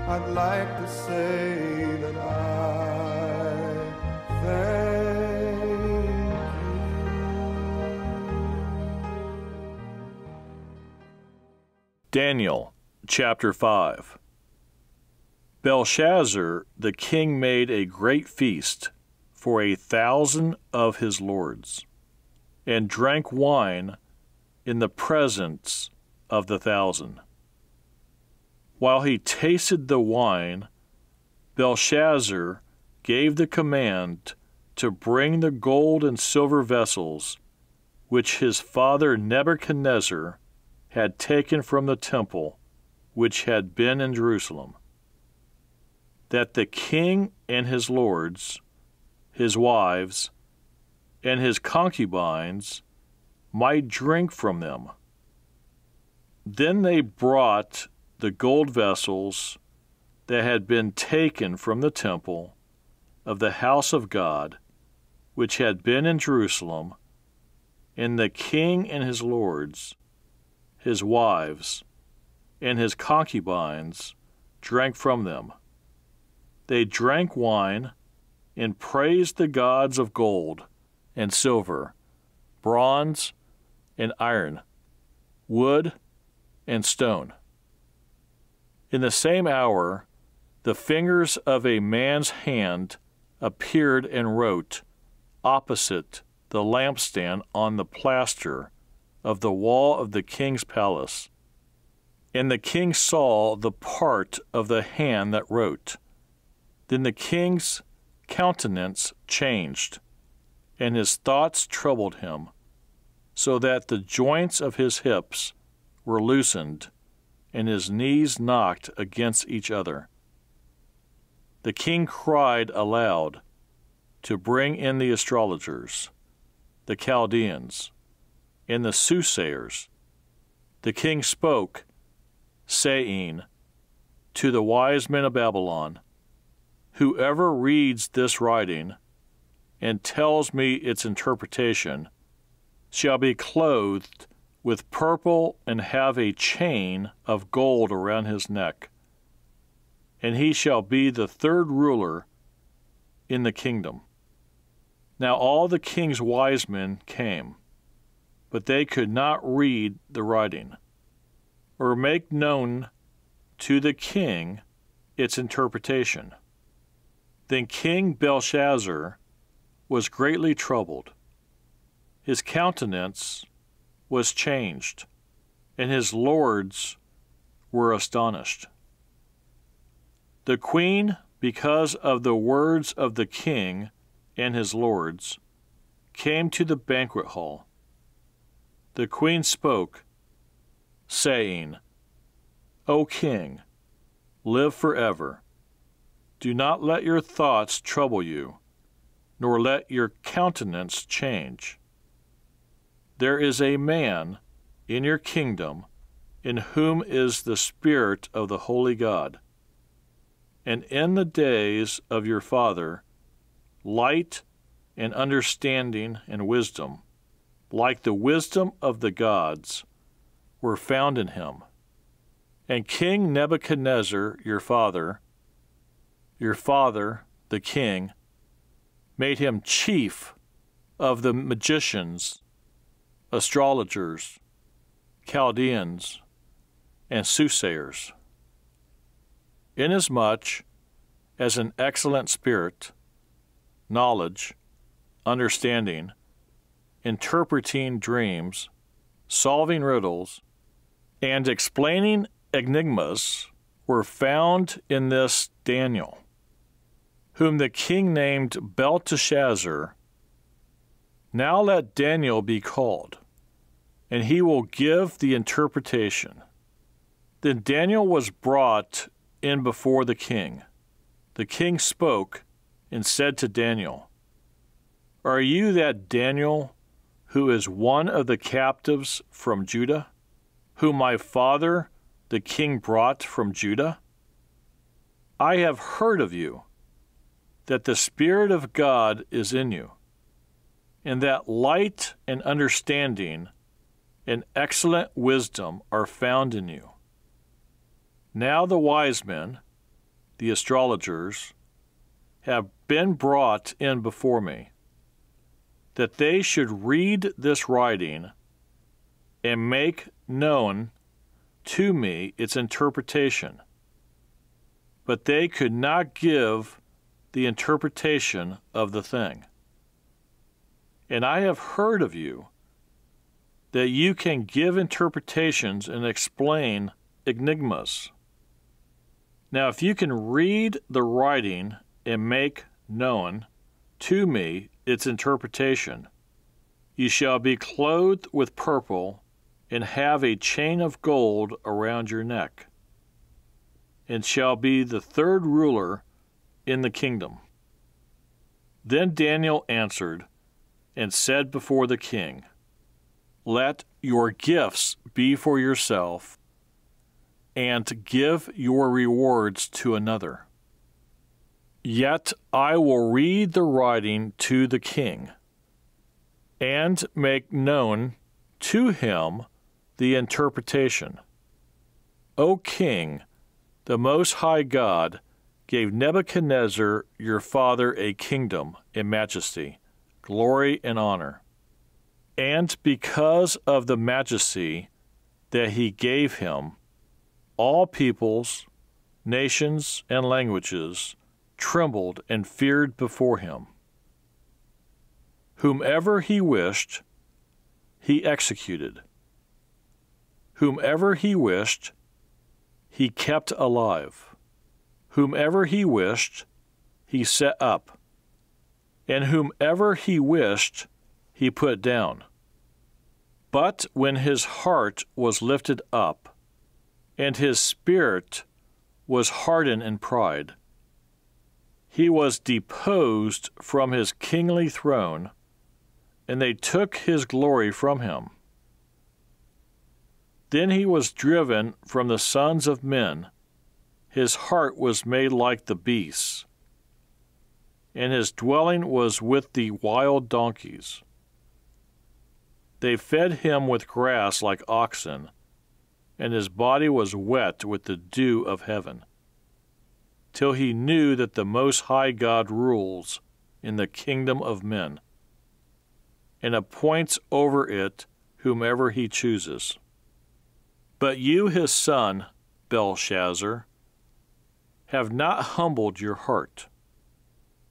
I'd like to say that I thank you. Daniel chapter 5. Belshazzar the king made a great feast for 1,000 of his lords, and drank wine in the presence of the 1,000. While he tasted the wine, Belshazzar gave the command to bring the gold and silver vessels which his father Nebuchadnezzar had taken from the temple which had been in Jerusalem, that the king and his lords, his wives, and his concubines might drink from them. Then they brought the gold vessels that had been taken from the temple of the house of God, which had been in Jerusalem, and the king and his lords, his wives, and his concubines drank from them. They drank wine and praised the gods of gold and silver, bronze and iron, wood and stone. In the same hour, the fingers of a man's hand appeared and wrote opposite the lampstand on the plaster of the wall of the king's palace. And the king saw the part of the hand that wrote. Then the king's countenance changed, and his thoughts troubled him, so that the joints of his hips were loosened, and his knees knocked against each other. The king cried aloud to bring in the astrologers, the Chaldeans, and the soothsayers. The king spoke, saying to the wise men of Babylon, whoever reads this writing and tells me its interpretation shall be clothed with purple and have a chain of gold around his neck, and he shall be the third ruler in the kingdom. Now all the king's wise men came, but they could not read the writing, or make known to the king its interpretation. Then King Belshazzar was greatly troubled. His countenance was changed, and his lords were astonished. The queen, because of the words of the king and his lords, came to the banquet hall. The queen spoke, saying, O king, live forever. Do not let your thoughts trouble you, nor let your countenance change. There is a man in your kingdom in whom is the Spirit of the Holy God. And in the days of your father, light and understanding and wisdom, like the wisdom of the gods, were found in him. And King Nebuchadnezzar, your father, the king, made him chief of the magicians, astrologers, Chaldeans, and soothsayers, inasmuch as an excellent spirit, knowledge, understanding, interpreting dreams, solving riddles, and explaining enigmas were found in this Daniel, whom the king named Belteshazzar. Now let Daniel be called, and he will give the interpretation. Then Daniel was brought in before the king. The king spoke and said to Daniel, Are you that Daniel who is one of the captives from Judah, whom my father the king brought from Judah? I have heard of you, that the Spirit of God is in you, and that light and understanding and excellent wisdom are found in you. Now the wise men the astrologers, have been brought in before me, that they should read this writing and make known to me its interpretation. But they could not give the interpretation of the thing. And I have heard of you that you can give interpretations and explain enigmas. Now, if you can read the writing and make known to me its interpretation, you shall be clothed with purple and have a chain of gold around your neck, and shall be the third ruler in the kingdom. Then Daniel answered and said before the king, Let your gifts be for yourself, and give your rewards to another. Yet I will read the writing to the king, and make known to him the interpretation. O king, the Most High God gave Nebuchadnezzar your father a kingdom and majesty, glory and honor. And because of the majesty that he gave him, all peoples, nations, and languages trembled and feared before him. Whomever he wished, he executed. Whomever he wished, he kept alive. Whomever he wished, he set up. And whomever he wished, he put down. But when his heart was lifted up, and his spirit was hardened in pride, he was deposed from his kingly throne, and they took his glory from him. Then he was driven from the sons of men. His heart was made like the beasts, and his dwelling was with the wild donkeys. They fed him with grass like oxen, and his body was wet with the dew of heaven, till he knew that the Most High God rules in the kingdom of men, and appoints over it whomever he chooses. But you, his son, Belshazzar, have not humbled your heart,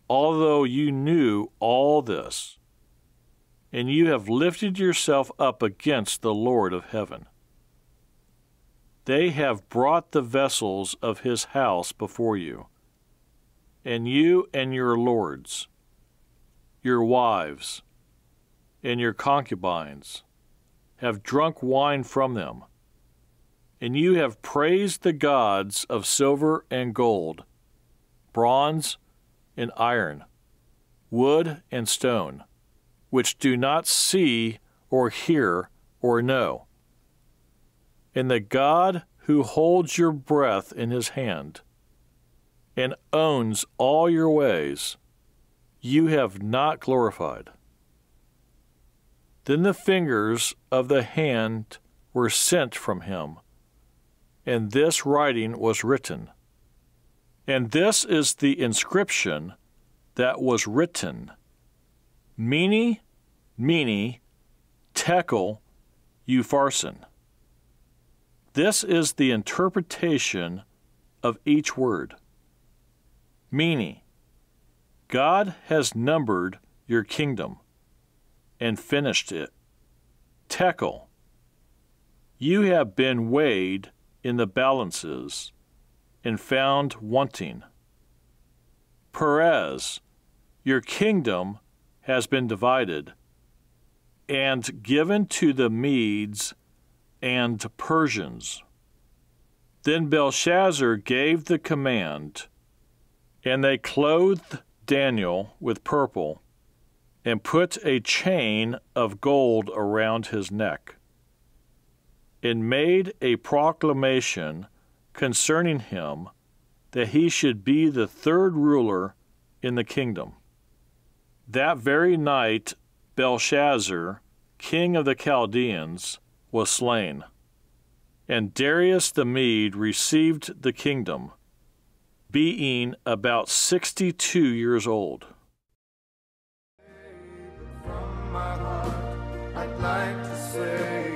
although you knew all this, and you have lifted yourself up against the Lord of heaven. They have brought the vessels of his house before you, and you and your lords, your wives, and your concubines have drunk wine from them, and you have praised the gods of silver and gold, bronze and iron, wood and stone, which do not see or hear or know. And the God who holds your breath in his hand and owns all your ways, you have not glorified. Then the fingers of the hand were sent from him, and this writing was written. And this is the inscription that was written: Mene, Mene, Tekel, Upharsin. This is the interpretation of each word. Mene, God has numbered your kingdom and finished it. Tekel, you have been weighed in the balances and found wanting. Perez, your kingdom has been divided and given to the Medes and Persians. Then Belshazzar gave the command, and they clothed Daniel with purple and put a chain of gold around his neck, and made a proclamation concerning him that he should be the third ruler in the kingdom. That very night Belshazzar, king of the Chaldeans, was slain, and Darius the Mede received the kingdom, being about 62 years old. From my heart, I'd like to say